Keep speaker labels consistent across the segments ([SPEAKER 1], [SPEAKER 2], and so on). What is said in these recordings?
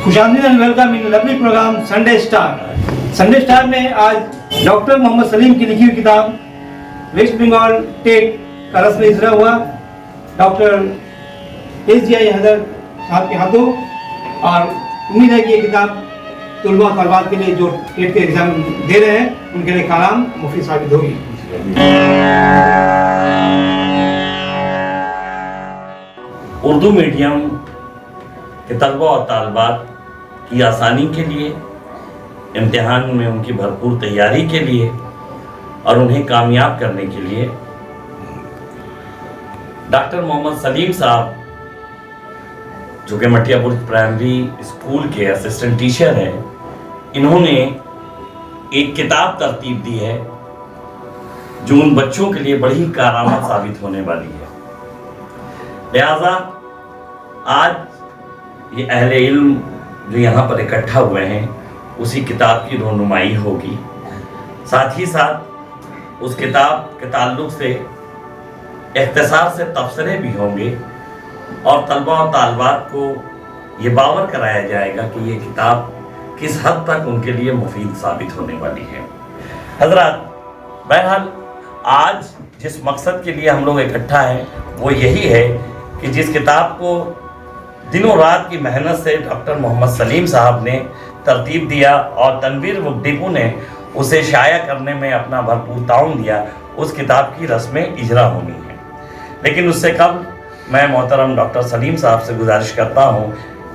[SPEAKER 1] खुशामदीद and welcome in lovely program Sunday star. Sunday star में आज doctor Mohammad Salim की लिखी हुई किताब वेस्ट बंगाल टेट का रस्म इजरा हुआ डॉक्टर SGI हैदर साहब के हाथों, और उम्मीद है कि ये किताब तुलबा तलबात के लिए जो टेट के एग्जाम दे रहे हैं उनके लिए काम मुफीद साबित होगी।
[SPEAKER 2] उर्दू मीडियम के तलबा और तालबात की आसानी के लिए, इम्तिहान में उनकी भरपूर तैयारी के लिए और उन्हें कामयाब करने के लिए डॉक्टर मोहम्मद सलीम साहब, जो कि मटियापुर प्राइमरी स्कूल के असिस्टेंट टीचर हैं, इन्होंने एक किताब तरतीब दी है जो उन बच्चों के लिए बड़ी कारआमद साबित होने वाली है। लिहाजा आज ये अहले इल्म जो यहाँ पर इकट्ठा हुए हैं उसी किताब की रोनुमाई होगी। साथ ही साथ उस किताब के ताल्लुक से इख्तिसार से तबसरे भी होंगे और तलबा और तालबात को ये बावर कराया जाएगा कि ये किताब किस हद तक उनके लिए मुफीद साबित होने वाली है। हजरात, बहरहाल आज जिस मकसद के लिए हम लोग इकट्ठा हैं वो यही है कि जिस किताब को दिनों रात की मेहनत से डॉक्टर मोहम्मद सलीम साहब ने तरतीब दिया और तनवीर मुक्तिपू ने उसे शाया करने में अपना भरपूर ताउन दिया, उस किताब की रस्में इजरा होनी है। लेकिन उससे कबल मैं मोहतरम डॉक्टर सलीम साहब से गुजारिश करता हूँ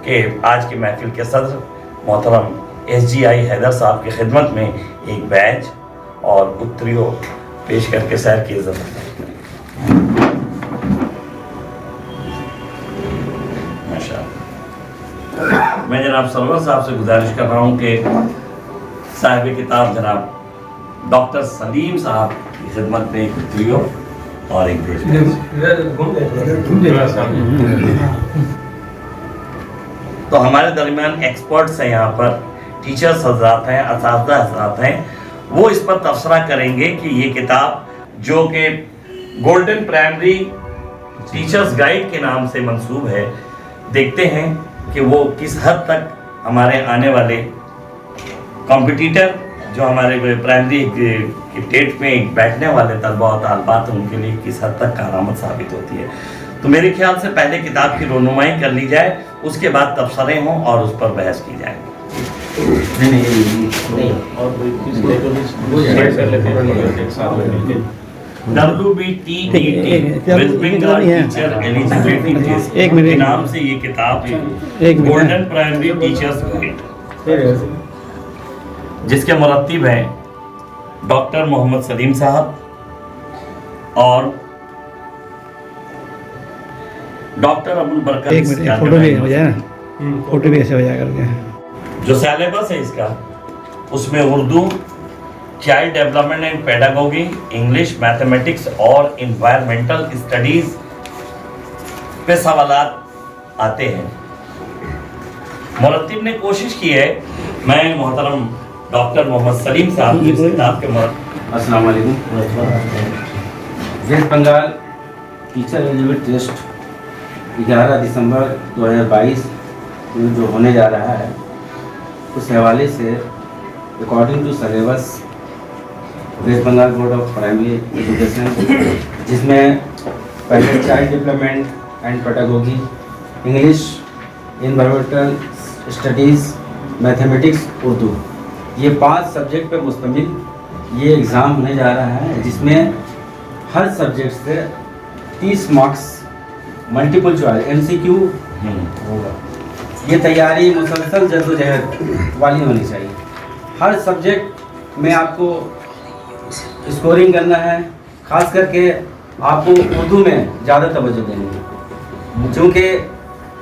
[SPEAKER 2] कि आज की महफिल के सदर मोहतरम SGI हैदर साहब की खिदमत में एक बैज और उत्तरियों पेश करके सैर की इजाज़त दें। मैं जनाब सरवर साहब से गुजारिश कर रहा हूँ कि साहिब किताब जनाब डॉक्टर सलीम साहब की खिदमत में एक उत्तरियों और एक पेश। तो हमारे दरमियान एक्सपर्ट्स हैं, यहाँ पर टीचर्स हजरात हैं, असातिज़ा हजरात हैं, वो इस पर तबसरा करेंगे कि ये किताब जो कि गोल्डन प्राइमरी टीचर्स गाइड के नाम से मंसूब है, देखते हैं कि वो किस हद तक हमारे आने वाले कॉम्पिटिटर जो हमारे प्राइमरी की टेट में बैठने वाले तलबा और तालबात हैं उनके लिए किस हद तक कारआमद साबित होती है। तो मेरे ख्याल से पहले किताब की रोनुमाई कर ली जाए, उसके बाद तबसरे हों और उस पर बहस की जाए। एक नाम से ये किताब गोल्डन प्राइमरी टीचर्स गाइड, जिसके मुरत्तिब हैं डॉक्टर मोहम्मद सलीम साहब और डॉक्टर अबुल बरकत।
[SPEAKER 1] फोटो भी हो जाए ना, फोटो भी ऐसे हो जाएगा।
[SPEAKER 2] जो सिलेबस है इसका, उसमें Urdu, child development and pedagogy, English, mathematics और इन्वायरमेंटल स्टडीज पे सवालात आते हैं। मुरत्तिब ने कोशिश की है, मैं मोहतरम डॉक्टर मोहम्मद सलीम साहब की किताब के
[SPEAKER 3] अस्सलाम वालेकुम। West Bengal teacher eligibility test 11 दिसंबर 2022 जो होने जा रहा है, उस हवाले से according to syllabus West Bengal board of primary education, जिसमें पहले child development and pedagogy, English, environmental studies, mathematics, Urdu, ये 5 सब्जेक्ट पर मुश्तमिल ये एग्ज़ाम होने जा रहा है, जिसमें हर सब्जेक्ट से 30 मार्क्स मल्टीपल चॉइस MCQ होगा। ये तैयारी मुसलसल जद्दोजहद वाली होनी चाहिए। हर सब्जेक्ट में आपको स्कोरिंग करना है, ख़ास करके आपको उर्दू में ज़्यादा तवज्जो देनी है, क्योंकि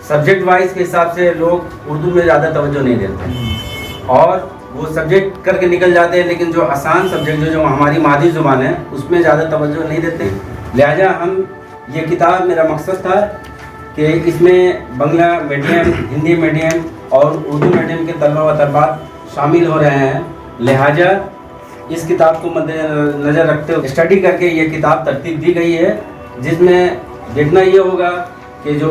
[SPEAKER 3] सब्जेक्ट वाइज के हिसाब से लोग उर्दू में ज़्यादा तवज्जो नहीं देते और वो सब्जेक्ट करके निकल जाते हैं, लेकिन जो आसान सब्जेक्ट जो हमारी मादरी ज़ुबान है उसमें ज़्यादा तवज्जो नहीं देते। लिहाजा हम ये किताब, मेरा मकसद था कि इसमें बांग्ला मीडियम, हिंदी मीडियम और उर्दू मीडियम के तलबा व तलबात शामिल हो रहे हैं। लिहाजा इस किताब को मद्देनज़र रखते हुए स्टडी करके ये किताब तरतीब दी गई है, जिसमें देखना ये होगा कि जो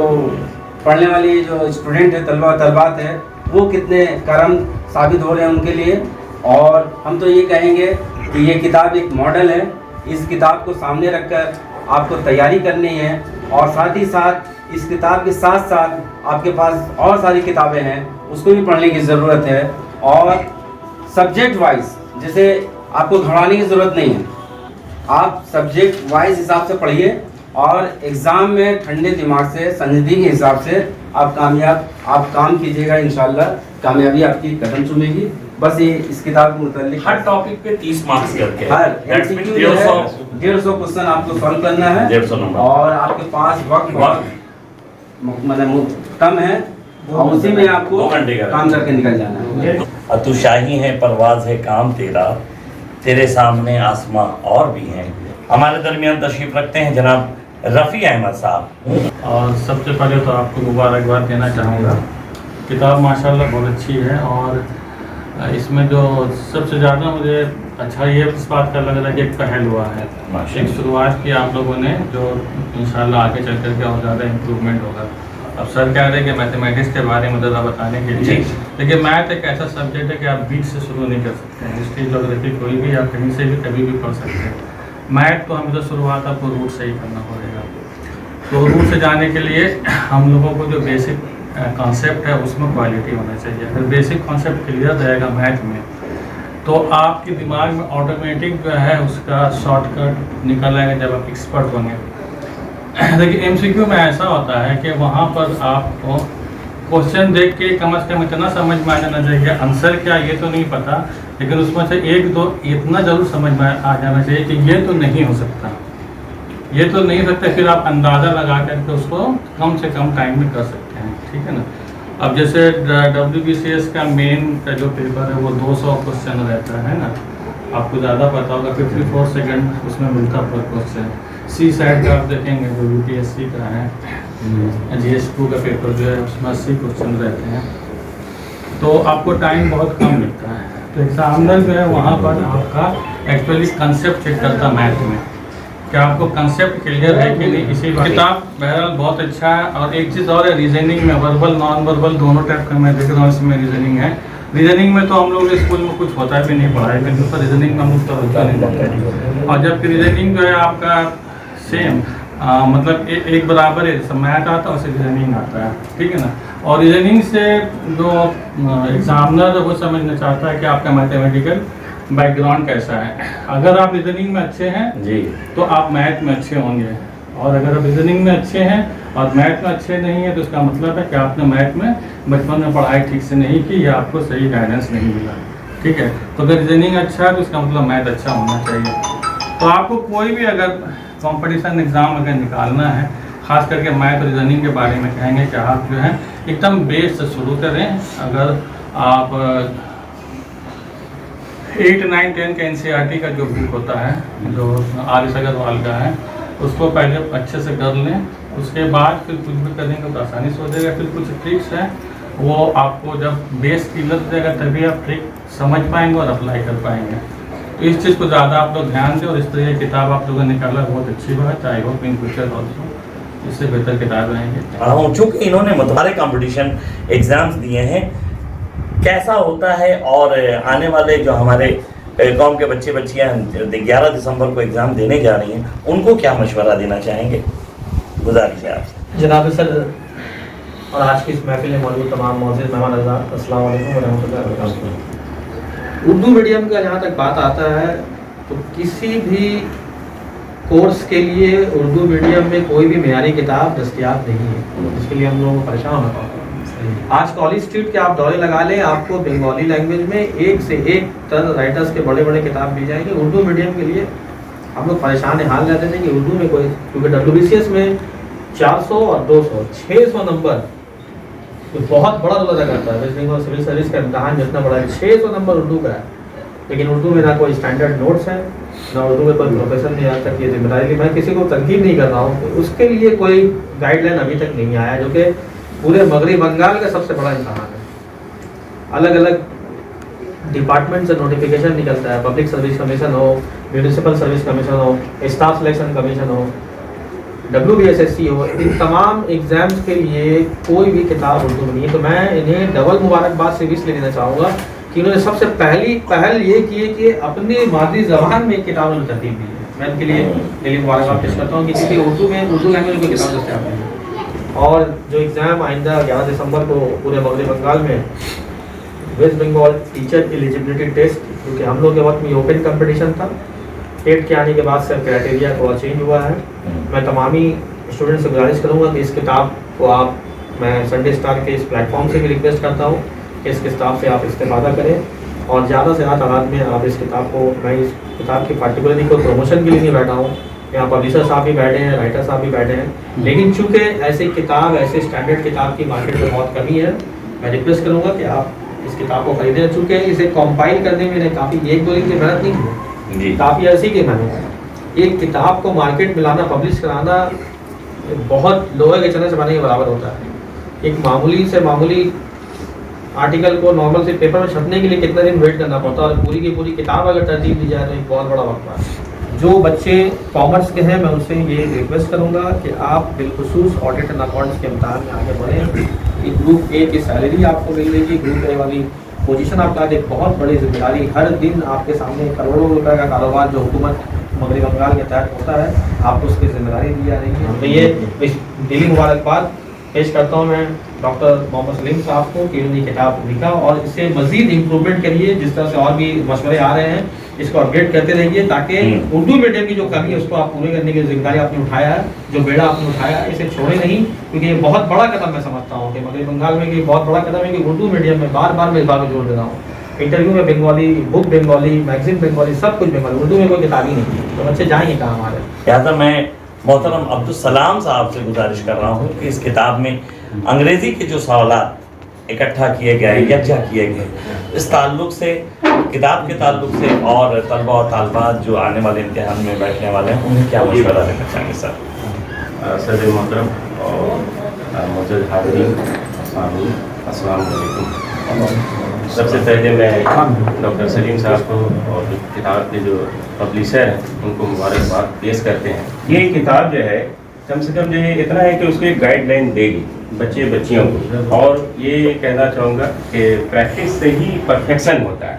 [SPEAKER 3] पढ़ने वाली जो स्टूडेंट है, तलबा तलबात है, वो कितने कारण साबित हो रहे हैं उनके लिए। और हम तो ये कहेंगे कि ये किताब एक मॉडल है, इस किताब को सामने रखकर आपको तैयारी करनी है। और साथ ही साथ इस किताब के साथ साथ आपके पास और सारी किताबें हैं, उसको भी पढ़ने की ज़रूरत है। और सब्जेक्ट वाइज, जैसे आपको घबराने की ज़रूरत नहीं है, आप सब्जेक्ट वाइज हिसाब से पढ़िए और एग्ज़ाम में ठंडे दिमाग से, संजीदगी के हिसाब से आप काम कीजिएगा। इंशाल्लाह कामयाबी आपकी कदम चूमेगी। बस ये इस किताब के मुतालिक
[SPEAKER 2] हर टॉपिक पे 30 मार्क्स करके
[SPEAKER 3] हर MCQ जो है 150 क्वेश्चन आपको सॉल्व करना है
[SPEAKER 2] 150 नंबर।
[SPEAKER 3] और आपके पास वक्त मतलब कम है और उसी में आपको
[SPEAKER 2] 2 घंटे का
[SPEAKER 3] काम करके निकल जाना है।
[SPEAKER 2] और तू शाही है, परवाज है काम तेरा, तेरे सामने आसमां और भी हैं। हमारे दरमियान तशरीफ रखते हैं जनाब रफ़ी अहमद साहब।
[SPEAKER 4] और सबसे पहले तो आपको मुबारकबाद देना चाहूँगा। किताब माशाल्लाह बहुत अच्छी है और इसमें जो सबसे ज़्यादा मुझे अच्छा ये इस बात का लग रहा है कि एक पहल हुआ है, एक शुरुआत की आप लोगों ने, जो इंशाल्लाह आगे चल कर के और ज़्यादा इम्प्रूवमेंट होगा। अब सर कह रहे हैं कि मैथमेटिक्स के बारे में ज़्यादा बताने के लिए, लेकिन मैथ एक ऐसा सब्जेक्ट है कि आप बीच से शुरू नहीं कर सकते हैं। हिस्ट्री, ज्योग्राफी कोई भी आप कहीं से भी कभी भी पढ़ सकते हैं। मैथ तो हमें तो शुरुआत आपको रूट से ही करना पड़ेगा। तो रूट से जाने के लिए हम लोगों को जो बेसिक कॉन्सेप्ट है उसमें क्वालिटी होना चाहिए। अगर बेसिक कॉन्सेप्ट क्लियर रहेगा मैथ में तो आपके दिमाग में ऑटोमेटिक जो है उसका शॉर्टकट निकल आएगा जब आप एक्सपर्ट होंगे। देखिए MCQ में ऐसा होता है कि वहाँ पर आपको क्वेश्चन देख के कम से कम इतना समझ में आ जाना चाहिए, आंसर क्या ये तो नहीं पता, लेकिन उसमें से 1-2 इतना ज़रूर समझ में आ जाना चाहिए कि ये तो नहीं हो सकता, ये तो नहीं सकता। फिर आप अंदाज़ा लगा करके उसको कम से कम टाइम में कर सकते हैं, ठीक है ना। अब जैसे WBCS का मेन का जो पेपर है वो 200 क्वेश्चन रहता है ना, आपको ज़्यादा पता होगा। 54 सेकंड उसमें मिलता पर क्वेश्चन। CSAT का आप देखेंगे जो UPSC का है, GS2 का पेपर जो है उसमें 80 क्वेश्चन रहते हैं, तो आपको टाइम बहुत कम मिलता है। तो एग्जामिनर जो है वहाँ पर आपका एक्चुअली कंसेप्ट चेक करता है मैथ में, क्या आपको कंसेप्ट क्लियर है कि नहीं। इसी किताब बहरहाल बहुत अच्छा है। और एक चीज़ और है, रीजनिंग में वर्बल नॉन वर्बल दोनों टाइप का मैं देख रहा हूँ इसमें रीजनिंग है। रीजनिंग में तो हम लोग स्कूल में कुछ होता भी नहीं, पढ़ाई में तो रीजनिंग में हम लोग तवज्जो नहीं देते। और जबकि रीजनिंग जो है आपका सेम मतलब एक बराबर है, जैसे मैथ आता है वैसे रीजनिंग आता है, ठीक है ना। और रीजनिंग से जो एग्जामिनर वो समझना चाहता है कि आपका मैथमेटिकल बैकग्राउंड कैसा है। अगर आप रीजनिंग में अच्छे हैं
[SPEAKER 2] जी
[SPEAKER 4] तो आप मैथ में अच्छे होंगे, और अगर आप रीजनिंग में अच्छे हैं और मैथ में अच्छे नहीं है तो इसका मतलब है कि आपने मैथ में बचपन में पढ़ाई ठीक से नहीं की या आपको सही गाइडेंस नहीं मिला, ठीक है। तो अगर रीजनिंग अच्छा है तो इसका मतलब मैथ अच्छा होना चाहिए। तो आपको कोई भी अगर कंपटीशन एग्ज़ाम अगर निकालना है, ख़ास करके मैथ और रीजनिंग के बारे में कहेंगे कि आप जो है एकदम बेस से शुरू करें। अगर आप 8, 9, 10 का NCERT का जो बुक होता है, जो आरिस अग्रवाल का है, उसको पहले अच्छे से कर लें, उसके बाद फिर कुछ भी करेंगे तो आसानी से हो जाएगा। फिर कुछ ट्रिक्स हैं वो आपको जब बेस क्लियर हो जाएगा तभी आप ट्रिक समझ पाएंगे और अप्लाई कर पाएंगे। तो इस चीज़ को ज़्यादा आप लोग ध्यान दें। और इस तरह की किताब आप लोगों ने निकाला बहुत अच्छी बात है। I hope in future also इससे बेहतर किताब रहेंगे।
[SPEAKER 2] चूँकि इन्होंने मुतबारे कंपटीशन एग्ज़ाम्स दिए हैं, कैसा होता है और आने वाले जो हमारे कौम के बच्चे बच्चियाँ 11 दिसंबर को एग्ज़ाम देने जा रही हैं, उनको क्या मशवरा देना चाहेंगे? गुजारिश है आपसे
[SPEAKER 5] जनाब सर और आज की इस महफिल में मौजूद तमाम मौजूद मेहमान हज़रात, अस्सलाम वालेकुम व रहमतुल्लाहि व बरकातुहू। उर्दू मीडियम का जहाँ तक बात आता है तो किसी भी कोर्स के लिए उर्दू मीडियम में कोई भी मेयारी किताब दस्तयाब नहीं है, इसके लिए हम लोग परेशान होना पड़ता है। आज कॉलेज स्ट्रीट के आप दौरे लगा लें, आपको बंगाली लैंग्वेज में एक से एक तरह राइटर्स के बड़े बड़े किताब मिल जाएंगे। उर्दू मीडियम के लिए हम लोग परेशान हाल रहते थे कि उर्दू में कोई, क्योंकि WBCS में 400 और 200 600 नंबर तो बहुत बड़ा रोल अदा करता है। वेस्ट बंगाल सिविल सर्विस का इम्तहान जितना बड़ा है 600 नंबर उर्दू का है, लेकिन उर्दू में ना कोई स्टैंडर्ड नोट्स है, ना उर्दू में कोई प्रोफेसर ने आज तक ये जिम्मेदारी ली। मैं किसी को तनकीद नहीं कर रहा हूँ, तो उसके लिए कोई गाइडलाइन अभी तक नहीं आया, जो कि पूरे मगरबी बंगाल का सबसे बड़ा इम्तहान है। अलग अलग डिपार्टमेंट से नोटिफिकेशन निकलता है, पब्लिक सर्विस कमीशन हो, म्यूनिसिपल सर्विस कमीशन हो, स्टाफ सिलेक्शन कमीशन हो, WBSSC हो, इन तमाम एग्जाम्स के लिए कोई भी किताब उर्दू में नहीं है। तो मैं इन्हें डबल मुबारकबाद से भी इसलिए देना चाहूँगा कि उन्होंने सबसे पहल ये की है कि अपनी मादरी ज़बान में किताब उन्होंने तरतीब दी है। मैं इनके लिए दिली मुबारकबाद पेश करता हूँ कि किसी उर्दू लैंग्वेज में किताब दस्तियाब नहीं है। और जो एग्ज़ाम आइंदा 11 दिसंबर को पूरे मगरबी बंगाल में West Bengal teacher eligibility test, क्योंकि हम लोग के वक्त में ओपन कंपटीशन था, टेट के आने के बाद से क्राइटेरिया थोड़ा चेंज हुआ है। मैं तमामी स्टूडेंट से गुजारिश करूँगा कि इस किताब को मैं संडे स्टार के इस प्लेटफॉर्म से भी रिक्वेस्ट करता हूँ कि इस किताब से आप इस्तेफादा करें और ज़्यादा से ज़्यादा तादाद में आप इस किताब को, मैं इस किताब की पार्टिकुलरली कोई प्रमोशन के लिए नहीं बैठा हूँ, यहाँ पब्लिशर साहब भी बैठे हैं, राइटर साहब भी बैठे हैं, लेकिन चूँकि ऐसी किताब, ऐसे स्टैंडर्ड किताब की मार्केट में बहुत कमी है, मैं रिक्वेस्ट करूँगा कि आप इस किताब को खरीदें। चूँकि इसे कंपाइल करने में काफ़ी 1-2 दिन की मेहनत नहीं है, काफ़ी अर्सी की मेहनत है। एक किताब को मार्केट में लाना, पब्लिश कराना बहुत लोहे के चने चबाने के बराबर होता है। एक मामूली से मामूली आर्टिकल को नॉर्मल से पेपर में छपने के लिए कितना दिन वेट करना पड़ता है, और पूरी की पूरी किताब अगर तरतीब दी जाए तो एक बहुत बड़ा वक्त है। जो बच्चे कॉमर्स के हैं, मैं उनसे ये रिक्वेस्ट करूंगा कि आप बिलखुसूस ऑडिट एंड अकाउंट्स के इम्तहान में आगे बढ़ें। ग्रुप ए की सैलरी आपको मिल जाएगी, ग्रुप ए वाली पोजीशन आपका, एक बहुत बड़ी जिम्मेदारी, हर दिन आपके सामने करोड़ों रुपए का कारोबार जो हुकूमत मगरबी बंगाल के तहत होता है, आपको उसकी जिम्मेदारी दी जा रही है। तो ये दिली मुबारकबाद पेश करता हूँ मैं डॉक्टर मोहम्मद सलीम साहब को कि उन्होंने किताब लिखा, और इससे मजीद इम्प्रूवमेंट के लिए जिस तरह से और भी मशवरे आ रहे हैं, इसको अपडेट करते रहिए, ताकि उर्दू मीडियम की जो कमी है उसको आप पूरे करने की जिम्मेदारी आपने उठाया है, जो बेड़ा आपने उठाया है, इसे छोड़े नहीं, क्योंकि ये बहुत बड़ा कदम मैं समझता हूँ कि मगरबी बंगाल में कि बहुत बड़ा कदम है कि उर्दू मीडियम में बार बार मैं इस बात को जोड़ दे रहा हूँ, इंटरव्यू में बंगाली, बुक बंगाली, मैगजीन बंगाली, सब कुछ बंगाली, उर्दू में कोई किताब ही नहीं है, तो बच्चे जाएंगे कहाँ हमारे।
[SPEAKER 2] लिहाजा मैं मोहतरम अब्दुल सलाम साहब से गुजारिश कर रहा हूँ कि इस किताब में अंग्रेजी के जो सवालात इकट्ठा किए गए, यकजा किए गए, इस ताल्लुक से, किताब के ताल्लुक से, और तलबा और तालबात जो आने वाले इम्तिहान में बैठने वाले हैं उन्हें क्या मशवरा देना चाहेंगे सर?
[SPEAKER 6] सदर मोहतरम और मौजूद हाज़रीन, अस्सलाम वालेकुम। सबसे पहले मैं डॉक्टर सलीम साहब को और किताब के जो पब्लिशर हैं उनको मुबारकबाद पेश करते हैं। ये किताब जो है कम से कम जो है इतना है कि उसको एक गाइडलाइन देगी बच्चियों को, और ये कहना चाहूँगा कि प्रैक्टिस से ही परफेक्शन होता है।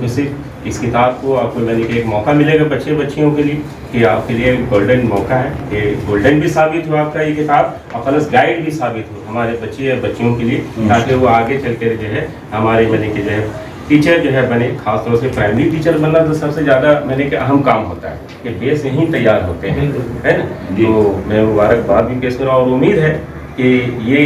[SPEAKER 6] तो सिर्फ इस किताब को आपको मैंने कि एक मौका मिलेगा बच्चियों के लिए कि आपके लिए गोल्डन मौका है कि गोल्डन भी साबित हो आपका ये किताब, और प्लस गाइड भी साबित हो हमारे बच्चियों के लिए, ताकि वो आगे चल कर जो है हमारे मैंने कि जो है टीचर जो है बने। खासतौर से प्राइमरी टीचर बनना तो सबसे ज़्यादा मैंने कि अहम काम होता है कि बेस यहीं तैयार होते हैं, है ना। तो मैं मुबारकबाद भी पेश कर रहा हूँ, और उम्मीद है कि ये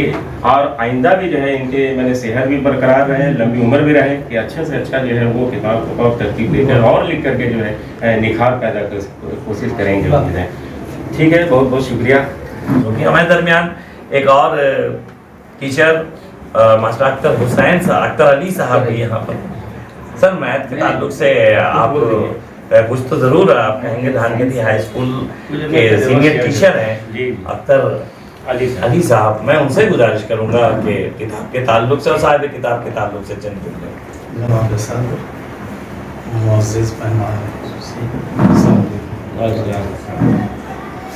[SPEAKER 6] और आइंदा भी जो है इनके मैंने सेहत भी बरकरार रहे, लंबी उम्र भी रहे, कि अच्छे से अच्छा जो है वो किताब को और तरतीब देकर और लिख करके जो है निखार पैदा कर कोशिश करेंगे। ठीक है, बहुत बहुत शुक्रिया।
[SPEAKER 2] हमारे दरमियान एक और टीचर मास्टर अख्तर अली साहब भी यहाँ पर। सर, मैथ के ताल्लुक से आप कुछ तो ज़रूर आप कहेंगे, धानगढ़ी हाई स्कूल के सीनियर टीचर हैं अख्तर अली साहब, मैं उनसे गुजारिश करूंगा कि किताब के ताल्लुक से और साहिब किताब के ताल्लुक से चंद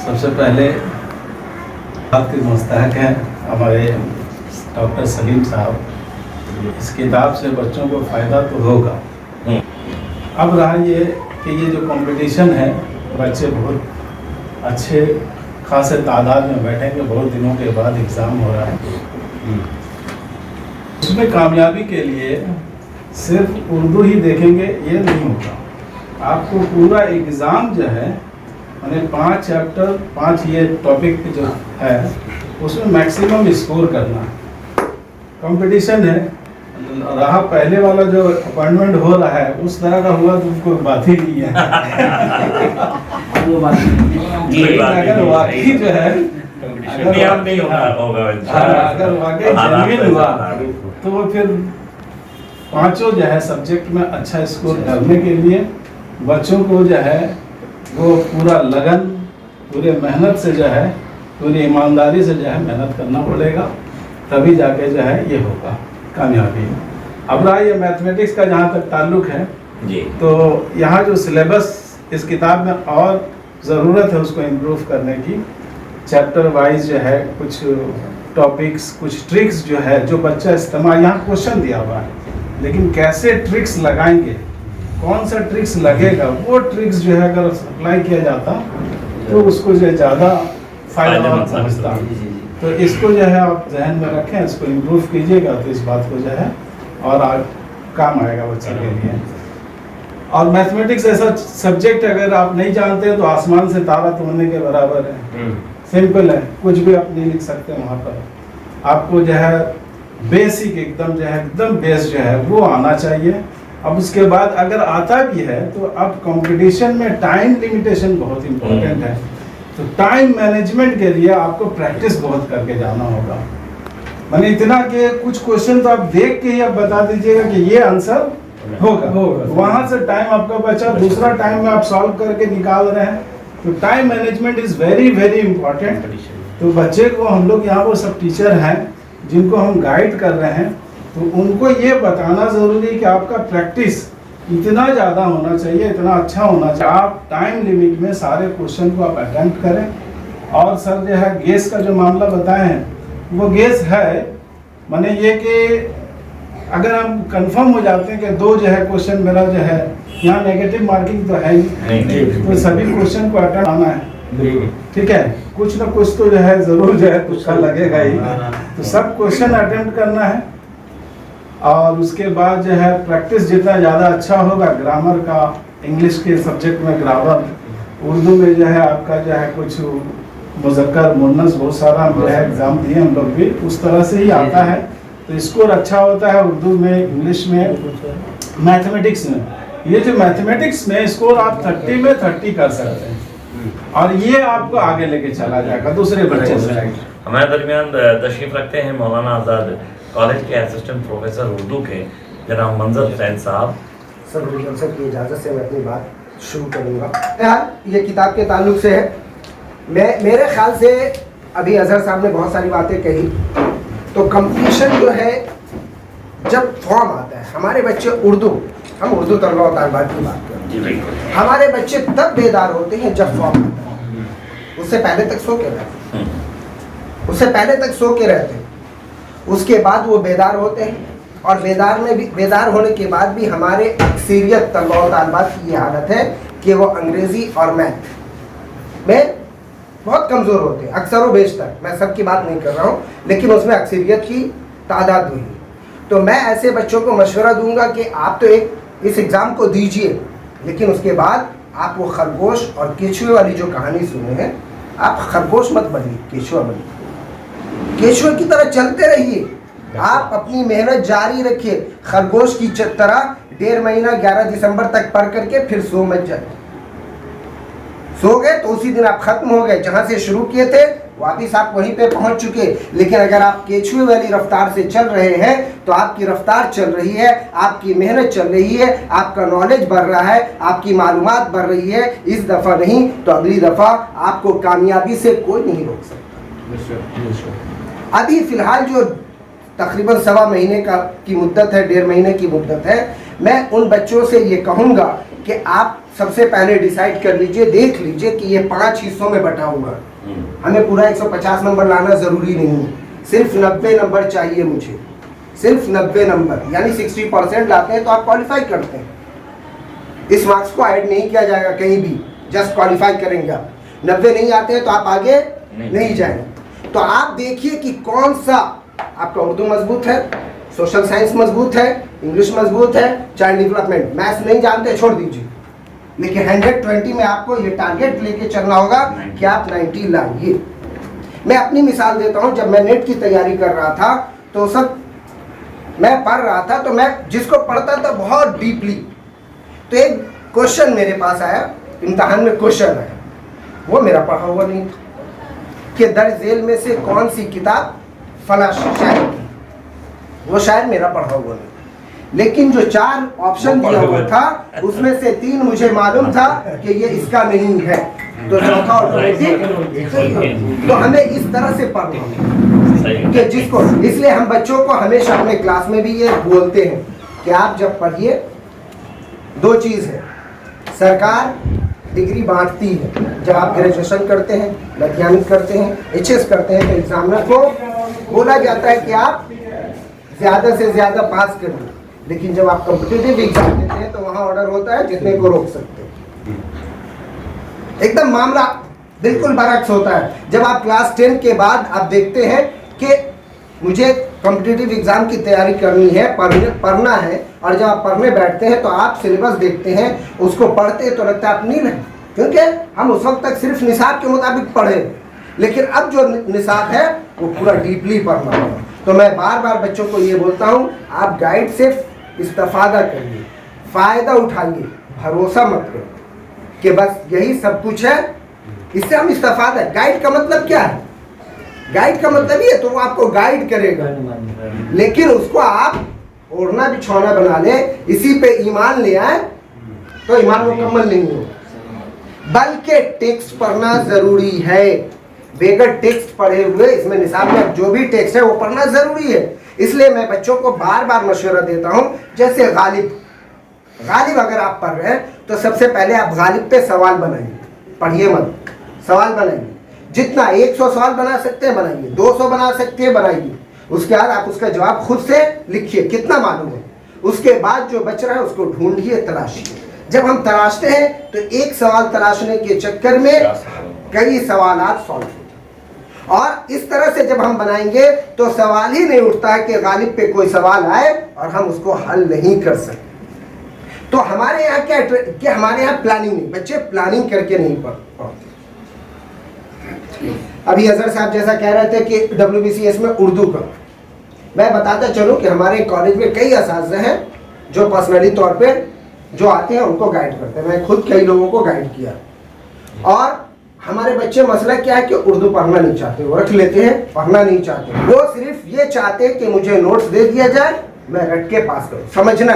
[SPEAKER 7] सबसे पहले आपके मुस्तहक हैं हमारे डॉक्टर सलीम साहब। इस किताब से बच्चों को फ़ायदा तो होगा। अब रहा ये कि ये जो कंपटीशन है, बच्चे बहुत अच्छे खासे तादाद में बैठेंगे, बहुत दिनों के बाद एग्ज़ाम हो रहा है। उसमें कामयाबी के लिए सिर्फ उर्दू ही देखेंगे ये नहीं होगा, आपको पूरा एग्ज़ाम जो है मैंने 5 चैप्टर 5 ये टॉपिक जो है उसमें मैक्सिमम स्कोर करना है। कंपटीशन है रहा, पहले वाला जो अपॉइंटमेंट हो रहा है उस तरह का हुआ तो कोई बात ही नहीं है। वो बात नहीं, अगर वाकई जो है अगर वाकई जेन्युइन हुआ तो वो फिर पांचों जो है सब्जेक्ट में अच्छा स्कोर करने के लिए बच्चों को जो है वो पूरा लगन, पूरे मेहनत से जो है, पूरी ईमानदारी से जो है मेहनत करना पड़ेगा, तभी जाके जो है ये होगा कामयाबी। अब रहा ये मैथमेटिक्स का जहाँ तक ताल्लुक है
[SPEAKER 2] जी,
[SPEAKER 7] तो यहाँ जो सिलेबस इस किताब में और ज़रूरत है उसको इम्प्रूव करने की, चैप्टर वाइज जो है कुछ टॉपिक्स, कुछ ट्रिक्स जो है जो बच्चा इस्तेमाल, यहाँ क्वेश्चन दिया हुआ है, लेकिन कैसे ट्रिक्स लगाएंगे, कौन सा ट्रिक्स लगेगा, वो ट्रिक्स जो है अगर अप्लाई किया जाता तो उसको जो है ज़्यादा फायदा पहुँचता। तो इसको जो है आप जहन में रखें, इसको इम्प्रूव कीजिएगा तो इस बात को जो है और काम आएगा बच्चे के लिए। और मैथमेटिक्स ऐसा सब्जेक्ट अगर आप नहीं जानते हैं तो आसमान से तारा तोड़ने के बराबर है, सिंपल है, कुछ भी आप नहीं लिख सकते वहाँ पर। आपको जो है बेसिक एकदम जो है एकदम बेस जो है वो आना चाहिए। अब उसके बाद अगर आता भी है तो अब कंपटीशन में टाइम लिमिटेशन बहुत इम्पोर्टेंट है, तो टाइम मैनेजमेंट के लिए आपको प्रैक्टिस बहुत करके जाना होगा। मैंने इतना कि कुछ क्वेश्चन तो आप देख के ही आप बता दीजिएगा कि ये आंसर होगा, वहाँ से टाइम आपका बचा, दूसरा टाइम में आप सॉल्व करके निकाल रहे हैं। तो time management is very very important. तो बच्चे को हम लोग यहाँ वो सब टीचर हैं जिनको हम गाइड कर रहे हैं, तो उनको ये बताना ज़रूरी है कि आपका प्रैक्टिस इतना ज़्यादा होना चाहिए, इतना अच्छा होना चाहिए, आप टाइम लिमिट में सारे क्वेश्चन को आप अटेम्प्ट करें। और सर जो है गेस का जो मामला बताए हैं वो गेस है, माने ये कि अगर हम कंफर्म हो जाते हैं कि 2 जो है क्वेश्चन मेरा जो है यहाँ नेगेटिव मार्किंग तो है ही, तो सभी क्वेश्चन को अटेम्प्ट आना है, ठीक है, कुछ ना कुछ तो जो है ज़रूर जो है तुक्का लगेगा ही, तो सब क्वेश्चन अटेम्प्ट करना है। और उसके बाद जो है प्रैक्टिस जितना ज़्यादा अच्छा होगा, ग्रामर का, इंग्लिश के सब्जेक्ट में ग्रामर, उर्दू में जो है आपका जो है कुछ मुज़क्कर मुन्नस बहुत सारा जो है एग्ज़ाम दिए हम लोग भी, उस तरह से ही आता है, तो स्कोर अच्छा होता है उर्दू में, इंग्लिश में, मैथमेटिक्स में। ये जो मैथमेटिक्स में स्कोर आप 30 में 30 कर सकते हैं और ये आपको आगे लेके चला जाएगा दूसरे बच्चे से।
[SPEAKER 2] हमारे दरमियान तशरीफ रखते हैं मौलाना आज़ाद कॉलेज के असिस्टेंट प्रोफेसर उर्दू के जनाब मंजर हुसैन साहब।
[SPEAKER 8] सर की इजाज़त से मैं अपनी बात शुरू करूँगा। यार ये किताब के ताल्लुक से है, मेरे ख्याल से अभी अजहर साहब ने बहुत सारी बातें कही, तो कंपटीशन जो है जब फॉर्म आता है, हमारे बच्चे हम उर्दू तलबा और तालिबात की बात करते हैं, हमारे बच्चे तब बेदार होते हैं जब फॉर्म आता है, उससे पहले तक सो के रहते हैं, उसके बाद वो बेदार होते हैं, और बेदार होने के बाद भी हमारे अक्सरियत तलबा और तालिबात की ये हालत है कि वो अंग्रेज़ी और मैथ में बहुत कमज़ोर होते हैं, अक्सर व बेशतर, मैं सबकी बात नहीं कर रहा हूँ, लेकिन उसमें अक्सरियत की तादाद हुई। तो मैं ऐसे बच्चों को मशवरा दूंगा कि आप तो इस एग्ज़ाम को दीजिए, लेकिन उसके बाद आप वो खरगोश और केचुए वाली जो कहानी सुने हैं, आप खरगोश मत बनिए, केचुआ बनिए, केचुए की तरह चलते रहिए, आप अपनी मेहनत जारी रखिए, खरगोश की तरह 1.5 महीना 11 दिसंबर तक पढ़ करके फिर सो मत जाए, सो गए तो उसी दिन आप खत्म हो गए, जहां से शुरू किए थे वापिस आप वहीं पे पहुंच चुके। लेकिन अगर आप केचुए वाली रफ्तार से चल रहे हैं तो आपकी रफ्तार चल रही है, आपकी मेहनत चल रही है, आपका नॉलेज बढ़ रहा है, आपकी मालूमात बढ़ रही है, इस दफ़ा नहीं तो अगली दफ़ा आपको कामयाबी से कोई नहीं रोक सकता। अभी फ़िलहाल जो तकरीबन 1.25 महीने की मुद्दत है, 1.5 महीने की मुद्दत है, मैं उन बच्चों से ये कहूँगा कि आप सबसे पहले डिसाइड कर लीजिए, देख लीजिए कि ये 5 हिस्सों में बटा हुआ है, हमें पूरा 150 नंबर लाना ज़रूरी नहीं है, सिर्फ 90 नंबर चाहिए मुझे, सिर्फ 90 नंबर, यानी 60% लाते हैं तो आप क्वालिफाई करते हैं, इस मार्क्स को ऐड नहीं किया जाएगा कहीं भी, जस्ट क्वालिफाई करेंगे आप। 90 नहीं आते हैं तो आप आगे नहीं जाएंगे। तो आप देखिए कि कौन सा आपका उर्दू मजबूत है, सोशल साइंस मजबूत है, इंग्लिश मजबूत है, चाइल्ड डेवलपमेंट, मैथ्स नहीं जानते छोड़ दीजिए, लेकिन 120 में आपको ये टारगेट लेके चलना होगा कि आप 90 लाइए। मैं अपनी मिसाल देता हूँ, जब मैं नेट की तैयारी कर रहा था तो सब मैं पढ़ रहा था, तो मैं जिसको पढ़ता था बहुत डीपली, तो एक क्वेश्चन मेरे पास आया, इम्तहान में क्वेश्चन आया, वो मेरा पढ़ा हुआ नहीं था कि दर्ज झेल में से कौन सी किताब फला शायर की, वो शायर मेरा पढ़ा हुआ नहीं, लेकिन जो 4 ऑप्शन दिया हुआ था उसमें से 3 मुझे मालूम था कि ये इसका नहीं है, तो चौथा ऑटोमेटिक। तो हमें इस तरह से पढ़ना है कि जिसको, इसलिए हम बच्चों को हमेशा अपने क्लास में भी ये बोलते हैं कि आप जब पढ़िए, 2 चीज़ है, सरकार डिग्री बांटती है। जब आप ग्रेजुएशन करते हैं, वैज्ञानिक करते हैं, एचएस करते हैं, तो एग्जामिनर को बोला जाता है कि आप ज़्यादा से ज़्यादा पास करिए। लेकिन जब आप कॉम्पिटिटिव एग्जाम देते हैं तो वहाँ ऑर्डर होता है जितने को रोक सकते हैं। एकदम मामला बिल्कुल बरक्स होता है। जब आप क्लास 10 के बाद आप देखते हैं कि मुझे कॉम्पिटिटिव एग्जाम की तैयारी करनी है, पढ़ना है, और जब आप पढ़ने बैठते हैं तो आप सिलेबस देखते हैं, उसको पढ़ते हैं तो लगता है आप नहीं रहे, क्योंकि हम उस वक्त तक सिर्फ निसाब के मुताबिक पढ़े, लेकिन अब जो निसाब है वो पूरा डीपली पढ़ना होगा। तो मैं बार बार बच्चों को ये बोलता हूँ, आप गाइड से इस्तेफादा करिए, फ़ायदा उठाइए, भरोसा मत करो कि बस यही सब कुछ है, इससे हम इस्तेफादा। गाइड का मतलब क्या है? गाइड का मतलब ये तो वो आपको गाइड करेगा, लेकिन उसको आप ओढ़ना बिछौना बना ले, इसी पे ईमान ले आए तो ईमान मुकम्मल नहीं हो। बल्कि टेक्स्ट पढ़ना जरूरी है। बेगर टेक्स्ट पढ़े हुए इसमें निसाब में जो भी टेक्स्ट है वो पढ़ना जरूरी है। इसलिए मैं बच्चों को बार बार मशवरा देता हूँ, जैसे गालिब अगर आप पढ़ रहे हैं तो सबसे पहले आप गालिब पे सवाल बनाइए, पढ़िए मत, सवाल बनाइए। जितना 100 सवाल बना सकते हैं बनाइए, 200 बना सकते हैं बनाइए। उसके बाद आप उसका जवाब खुद से लिखिए, कितना मालूम है। उसके बाद जो बच रहा है उसको ढूंढिए, तलाशिए। जब हम तलाशते हैं तो एक सवाल तलाशने के चक्कर में कई सवालात सॉल्व होते हैं। और इस तरह से जब हम बनाएंगे तो सवाल ही नहीं उठता है कि गालिब पे कोई सवाल आए और हम उसको हल नहीं कर सकते। तो हमारे यहाँ क्या हमारे यहाँ प्लानिंग नहीं, बच्चे प्लानिंग करके नहीं पढ़ते। अभी अजहर साहब जैसा कह रहे थे कि WBCS में उर्दू का, मैं बताता चलूँ कि हमारे कॉलेज में कई असातिज़ा हैं जो पर्सनली तौर पे जो आते हैं उनको गाइड करते हैं। मैं खुद कई लोगों को गाइड किया। और हमारे बच्चे मसला क्या है कि उर्दू पढ़ना नहीं चाहते, वो रख लेते हैं, पढ़ना नहीं चाहते। वो सिर्फ ये चाहते हैं कि मुझे नोट्स दे दिया जाए, मैं रट के पास करूँ, समझना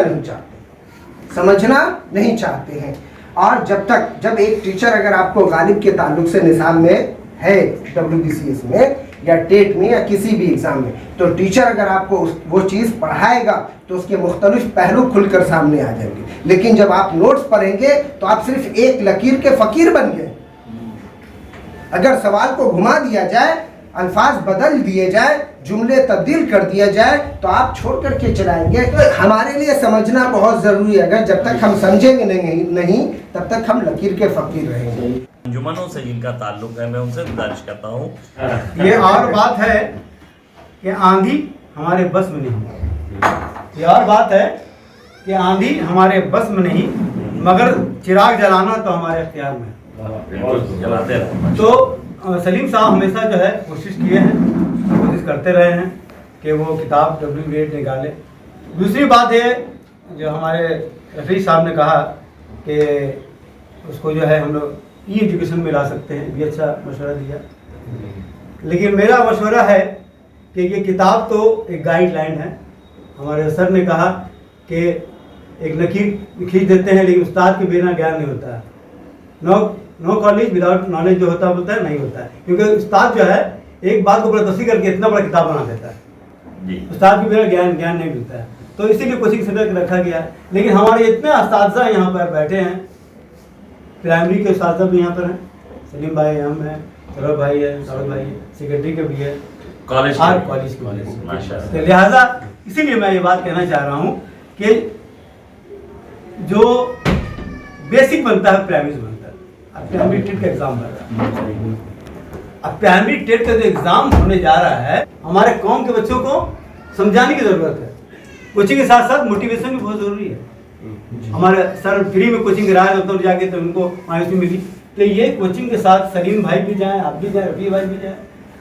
[SPEAKER 8] नहीं चाहते हैं। और जब एक टीचर अगर आपको गालिब के ताल्लुक से निसाब में है, WBCS में या टेट में या किसी भी एग्जाम में, तो टीचर अगर आपको वो चीज़ पढ़ाएगा तो उसके मुख्तलिफ पहलू खुलकर सामने आ जाएंगे। लेकिन जब आप नोट्स पढ़ेंगे तो आप सिर्फ एक लकीर के फ़कीर बन गए। अगर सवाल को घुमा दिया जाए, अल्फाज बदल दिए जाए, जुमले तब्दील कर दिया जाए तो आप छोड़ करके चलाएंगे। तो हमारे लिए समझना बहुत ज़रूरी है। अगर जब तक हम समझेंगे नहीं तब तक हम लकीर के फ़कीर रहेंगे।
[SPEAKER 2] अंजुमनों से जिनका ताल्लुक है, मैं उनसे गुजारिश करता हूँ।
[SPEAKER 1] ये और बात है कि आंधी हमारे बस में नहीं। ये और बात है कि आंधी हमारे बस में नहीं, मगर चिराग जलाना तो हमारे अख्तियार में।
[SPEAKER 2] जलाते हैं।
[SPEAKER 1] तो सलीम साहब हमेशा जो है कोशिश करते रहे हैं कि वो किताब WBA निकाले। दूसरी बात है जो हमारे रफ़ी साहब ने कहा कि उसको जो है हम लोग एजुकेशन में ला सकते हैं, भी अच्छा मशवरा दिया। लेकिन मेरा मशवरा है कि ये किताब तो एक गाइडलाइन है। हमारे सर ने कहा कि एक लकीर खींच देते हैं, लेकिन उस्ताद के बिना ज्ञान नहीं होता है। नो कॉलेज विदाउट नॉलेज जो होता है बोलता है नहीं होता है, क्योंकि उस्ताद जो है एक बात को बड़ा तफसील करके इतना बड़ा किताब बना देता है। उस्ताद के बिना ज्ञान नहीं मिलता है। तो इसीलिए कोचिंग सेंटर रखा गया है। लेकिन हमारे इतने उस्ताद यहाँ पर बैठे हैं, प्राइमरी के उस्ताद भी यहाँ पर हैं, सलीम भाई हम हैं, सौरभ भाई है, सौरभ भाई है, सेकेंडरी के भी है, कॉलेज के। लिहाजा इसीलिए मैं ये बात कहना चाह रहा हूँ कि जो बेसिक बनता है प्राइमरी से बनता है। अब प्राइमरी टेट का एग्जाम बन रहा है, अब प्राइमरी टेट का जो एग्जाम होने जा रहा है, हमारे कौम के बच्चों को समझाने की जरूरत है। कोचिंग के साथ साथ मोटिवेशन भी बहुत जरूरी है। हमारे सर फ्री में कोचिंग कराया तो जाके तो उनको मायूसी मिली। तो ये कोचिंग के साथ सलीम भाई भी जाएं, आप भी जाएं, रफ़ी भाई भी जाएं,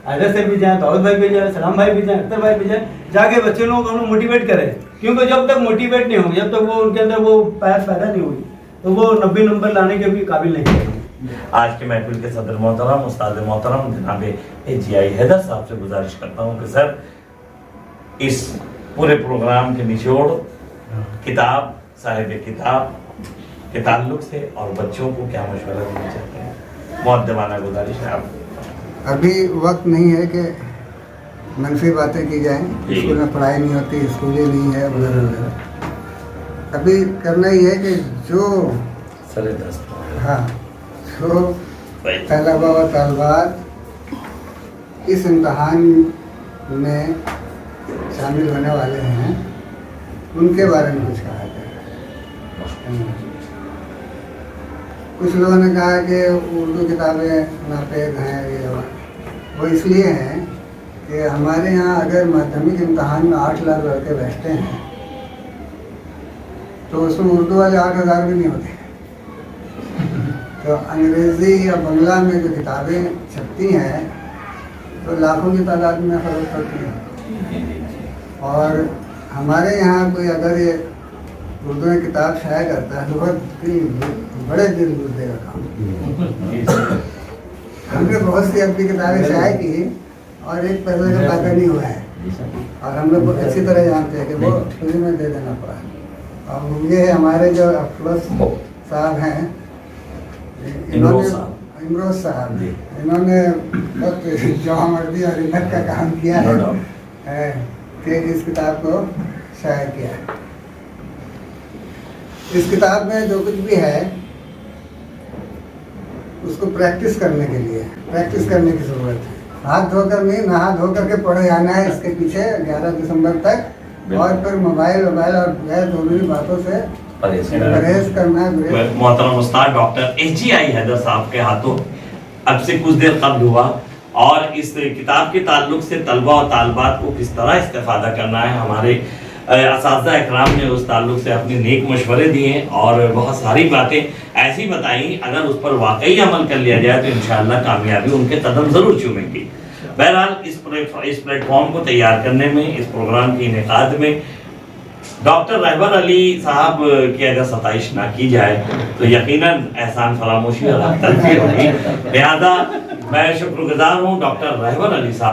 [SPEAKER 1] आयदर सर भी जाएं, दाऊद भाई भी जाएं, सलाम भाई भी जाएं, अख्तर भाई भी जाएं, जाके बच्चे लोगों को हम लोग मोटिवेट करें। क्योंकि जब तक मोटिवेट नहीं होंगे, जब तक वो उनके अंदर वो पैदा नहीं हुई, तो वो 90 नंबर लाने के भी काबिल नहीं होंगे।
[SPEAKER 2] आज के महफिल के सदर मोहतरम उस्ताद मोहतरम जनाब AGI हैदर साहब से गुजारिश करता हूँ कि सर इस पूरे प्रोग्राम के निचोड़ किताब साहिब किताब के ताल्लुक से और बच्चों को क्या मशवरा देना चाहते हैं? बहुत दीवाना गुजारिश है आप।
[SPEAKER 9] अभी वक्त नहीं है कि मनफी बातें की जाएं, स्कूल में पढ़ाई नहीं होती, स्कूलें नहीं है वगैरह वगैरह। अभी करना ही है कि जो हाँ जो तलबा व तलबात इस इम्तहान में शामिल होने वाले हैं उनके बारे में कुछ कहा जाए। कुछ लोगों ने कहा कि उर्दू किताबें नापेद हैं, ये वो इसलिए हैं कि हमारे यहाँ अगर माध्यमिक इम्तहान में 8 लाख लड़के बैठते हैं तो उसमें उर्दू वाले 8,000 भी नहीं होते। तो अंग्रेज़ी या बंगला में जो किताबें छपती हैं तो लाखों की तादाद में फ़र्क होती है। और हमारे यहाँ कोई अगर ये उर्दू में किताब शाया करता है तो बहुत बड़े दिल गुर्दे का काम। हमने बहुत सी अपनी किताबें शाया की और एक पैसे का फायदा नहीं हुआ है, और हम लोग अच्छी तरह जानते हैं कि वो फ्री में दे देना पड़ा। और ये हमारे जो अफरोज साहब हैं, इमरोज साहब, इन्होंने बहुत जवामर्दी और हिम्मत का काम किया है कि इस किताब को शाया किया है। इस किताब में जो कुछ भी है उसको प्रैक्टिस करने के लिए, प्रैक्टिस करने की ज़रूरत है। हाथ धोकर नहीं, नहा धोकर के पढ़े जाना है इसके पीछे 11 दिसंबर तक, और फिर मोबाइल और गैर जरूरी बातों से परहेज करना है।
[SPEAKER 2] मोहतरम उस्ताद डॉक्टर HGI हैदर साहब के हाथों अब से कुछ देर कब्ल हुआ, और इस किताब के ताल्लुक से तलबा और तालबात को किस तरह इस्तेफादा करना है, हमारे असातिज़ा इकराम ने उस ताल्लुक से अपने नेक मशवरे दिए और बहुत सारी बातें ऐसी बताई, अगर उस पर वाकई अमल कर लिया जाए तो इंशाअल्लाह कामयाबी उनके कदम ज़रूर चूमेंगी। बहरहाल इस प्लेटफॉर्म को तैयार करने में, इस प्रोग्राम के इनेकाद में डॉक्टर रहबर अली साहब की अगर सताइश ना की जाए तो यकीनन एहसान फरामोशी और तलफी होगी। लिहाजा मैं शुक्रगुजार हूँ डॉक्टर रहबर अली साहब